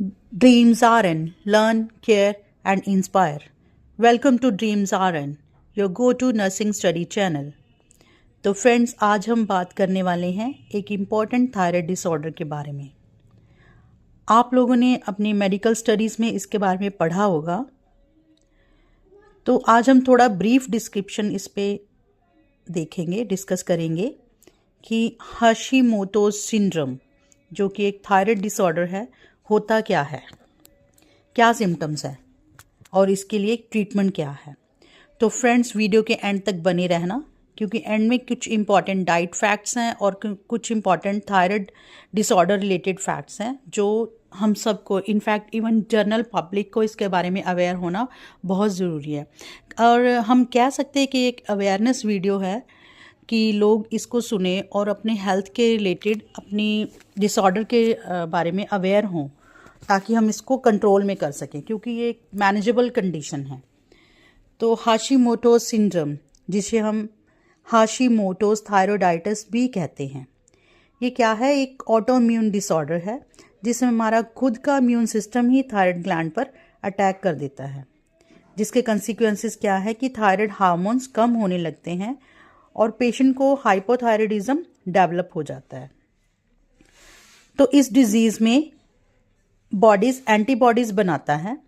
Dreams RN, learn, care, and inspire. Welcome to Dreams RN, your go-to nursing study channel. तो friends, आज हम बात करने वाले हैं एक इम्पॉर्टेंट थायराइड डिसऑर्डर के बारे में। आप लोगों ने अपनी मेडिकल स्टडीज़ में इसके बारे में पढ़ा होगा, तो आज हम थोड़ा ब्रीफ डिस्क्रिप्शन इस पे देखेंगे, डिस्कस करेंगे कि हाशिमोटोज़ सिंड्रोम, जो कि एक थायराइड डिसऑर्डर है, होता क्या है, क्या सिम्टम्स है और इसके लिए ट्रीटमेंट क्या है। तो फ्रेंड्स, वीडियो के एंड तक बने रहना, क्योंकि एंड में कुछ इंपॉर्टेंट डाइट फैक्ट्स हैं और कुछ important thyroid disorder related facts हैं जो हम सबको, इनफैक्ट इवन जनरल पब्लिक को इसके बारे में अवेयर होना बहुत ज़रूरी है। और हम कह सकते हैं कि एक अवेयरनेस वीडियो है कि लोग इसको सुने और अपने हेल्थ के रिलेटेड, अपनी डिसऑर्डर के बारे में अवेयर हों, ताकि हम इसको कंट्रोल में कर सकें, क्योंकि ये एक मैनेजेबल कंडीशन है। तो हाशिमोटोज़ सिंड्रोम, जिसे हम हाशिमोटोज़ थायरोइडाइटिस भी कहते हैं, ये क्या है? एक ऑटोइम्यून डिसऑर्डर है जिसमें हमारा खुद का इम्यून सिस्टम ही थायराइड ग्लैंड पर अटैक कर देता है, जिसके कंसिक्वेंसेस क्या है कि थायराइड हार्मोन्स कम होने लगते हैं और पेशेंट को हाइपोथायराइडिज्म डेवलप हो जाता है। तो इस डिजीज़ में बॉडीज़ एंटीबॉडीज़ बनाता है,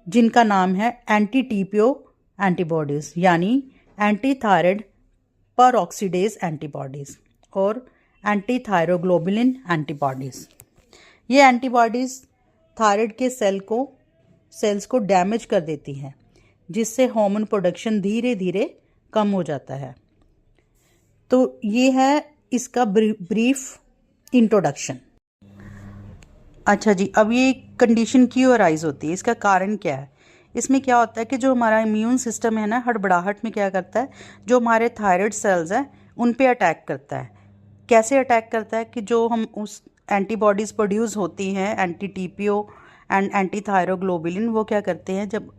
जिनका नाम है एंटी टीपीओ एंटीबॉडीज़, यानी एंटी थायराइड परऑक्सीडेज एंटीबॉडीज़ और एंटी थायरोग्लोबुलिन एंटीबॉडीज़। ये एंटीबॉडीज़ थायराइड के सेल्स को डैमेज कर देती हैं, जिससे हार्मोन प्रोडक्शन धीरे धीरे कम हो जाता है। तो ये है इसका ब्रीफ इंट्रोडक्शन। अच्छा जी, अब ये कंडीशन क्यों अराइज होती है, इसका कारण क्या है? इसमें क्या होता है कि जो हमारा इम्यून सिस्टम है ना, हड़बड़ाहट में क्या करता है, जो हमारे थायराइड सेल्स हैं उन पे अटैक करता है। कैसे अटैक करता है कि जो हम उस एंटीबॉडीज़ प्रोड्यूस होती हैं, anti TPO and anti thyroglobulin, वो क्या करते हैं, जब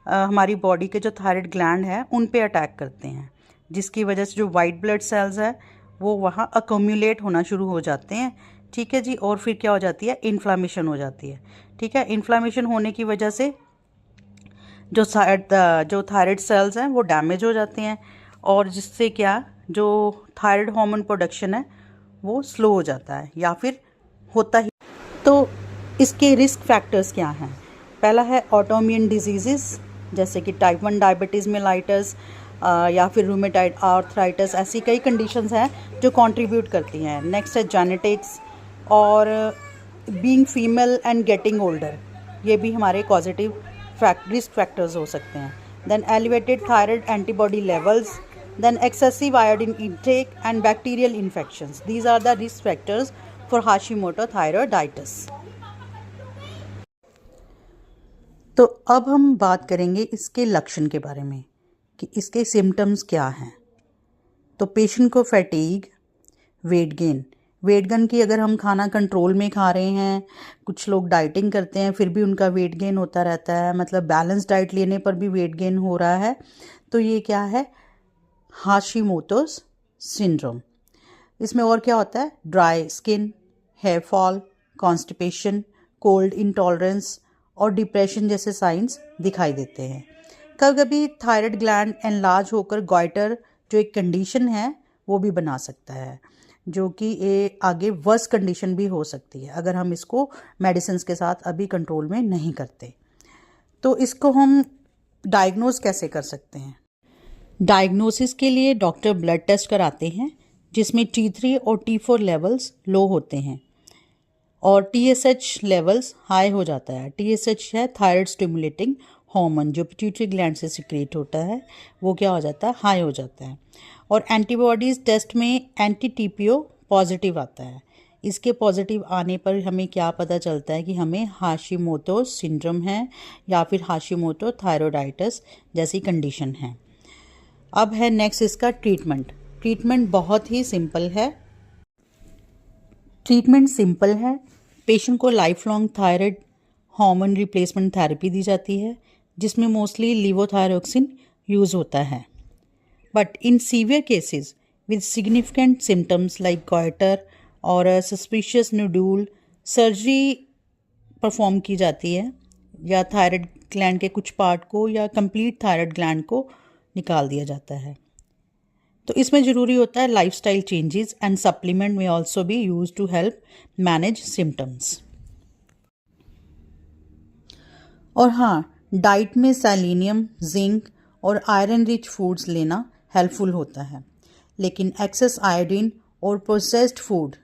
हमारी बॉडी के जो थायराइड ग्लैंड है उन पे अटैक करते हैं, जिसकी वजह से जो वाइट ब्लड सेल्स है वो वहाँ अकोम्युलेट होना शुरू हो जाते हैं। ठीक है जी, और फिर क्या हो जाती है, इन्फ्लामेशन हो जाती है। ठीक है, इन्फ्लामेशन होने की वजह से जो थायराइड सेल्स हैं वो डैमेज हो जाते हैं, और जिससे क्या, जो थायराइड हार्मोन प्रोडक्शन है वो स्लो हो जाता है या फिर होता ही। तो इसके रिस्क फैक्टर्स क्या हैं? पहला है ऑटोइम्यून डिजीज़ेस, जैसे कि टाइप 1 डायबिटीज़ मेलाइटस या फिर रूमेटाइड आर्थराइटिस, ऐसी कई कंडीशंस हैं जो कंट्रीब्यूट करती हैं। नेक्स्ट है जेनेटिक्स और being female and getting older, ये भी हमारे पॉजिटिव रिस्क फैक्टर्स हो सकते हैं। Then elevated thyroid antibody levels, then excessive iodine intake and bacterial infections, these are the risk factors for Hashimoto thyroiditis. तो अब हम बात करेंगे इसके लक्षण के बारे में कि इसके सिम्टम्स क्या हैं। तो पेशेंट को फैटीग, वेट गेन की, अगर हम खाना कंट्रोल में खा रहे हैं, कुछ लोग डाइटिंग करते हैं फिर भी उनका वेट गेन होता रहता है, मतलब बैलेंस डाइट लेने पर भी वेट गेन हो रहा है, तो ये क्या है, हाशिमोटोज़ सिंड्रोम। इसमें और क्या होता है, dry skin, hair fall, constipation, cold intolerance और डिप्रेशन जैसे साइंस दिखाई देते हैं। कभी कभी थायराइड ग्लैंड एनलार्ज होकर गॉइटर, जो एक कंडीशन है, वो भी बना सकता है, जो कि ये आगे वर्स कंडीशन भी हो सकती है अगर हम इसको मेडिसिन के साथ अभी कंट्रोल में नहीं करते। तो इसको हम डायग्नोज कैसे कर सकते हैं? डायग्नोसिस के लिए डॉक्टर ब्लड टेस्ट कराते हैं, जिसमें T3 और T4 लेवल्स लो होते हैं और TSH लेवल्स हाई हो जाता है। TSH है थायराइड स्टिमुलेटिंग हार्मोन, जो पिट्यूटरी ग्लैंड से सिक्रेट होता है, वो क्या हो जाता है, हाई हो जाता है। और एंटीबॉडीज़ टेस्ट में एंटी टीपीओ पॉजिटिव आता है। इसके पॉजिटिव आने पर हमें क्या पता चलता है कि हमें हाशिमोटो सिंड्रोम है या फिर हाशिमोटो थायरोइडाइटिस जैसी कंडीशन है। अब है नेक्स्ट इसका ट्रीटमेंट बहुत ही सिंपल है। पेशेंट को life long thyroid hormone replacement therapy दी जाती है, जिसमें मोस्टली लिवोथायरोक्सिन यूज़ होता है। But in severe cases with significant symptoms like goiter or a suspicious nodule, surgery perform की जाती है, या थायराइड ग्लैंड के कुछ पार्ट को या कंप्लीट थायराइड ग्लैंड को निकाल दिया जाता है। तो इसमें ज़रूरी होता है lifestyle changes and supplement may also be use to help manage symptoms. और हाँ, डाइट में सेलेनियम, जिंक और आयरन रिच फूड्स लेना हेल्पफुल होता है, लेकिन एक्सेस आयोडीन और प्रोसेस्ड फूड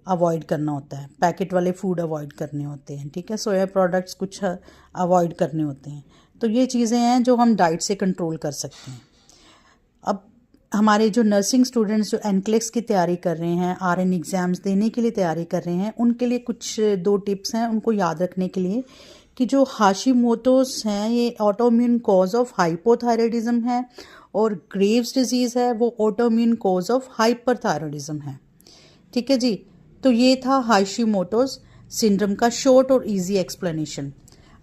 अवॉइड करना होता है। पैकेट वाले फूड अवॉइड करने होते हैं, ठीक है। सोया प्रोडक्ट्स कुछ अवॉइड करने होते हैं। तो ये चीज़ें हैं जो हम डाइट से कंट्रोल कर सकते हैं। अब हमारे जो नर्सिंग स्टूडेंट्स जो एनक्लेक्स की तैयारी कर रहे हैं, आरएन एग्ज़ाम्स देने के लिए तैयारी कर रहे हैं, उनके लिए कुछ 2 टिप्स हैं उनको याद रखने के लिए कि जो हाशिमोटोस हैं ये ऑटोइम्यून कॉज ऑफ हाइपोथायराइडिज्म है, और ग्रेव्स डिजीज़ है वो ऑटोइम्यून कॉज ऑफ हाइपरथायराइडिज्म है, ठीक है जी। तो ये था हाशिमोटोस सिंड्रोम का शॉर्ट और इजी एक्सप्लेनेशन।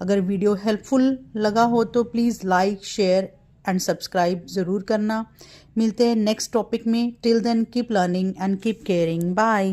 अगर वीडियो हेल्पफुल लगा हो तो please like, share and subscribe ज़रूर करना। मिलते हैं नेक्स्ट टॉपिक में। Till then keep learning and keep caring. Bye.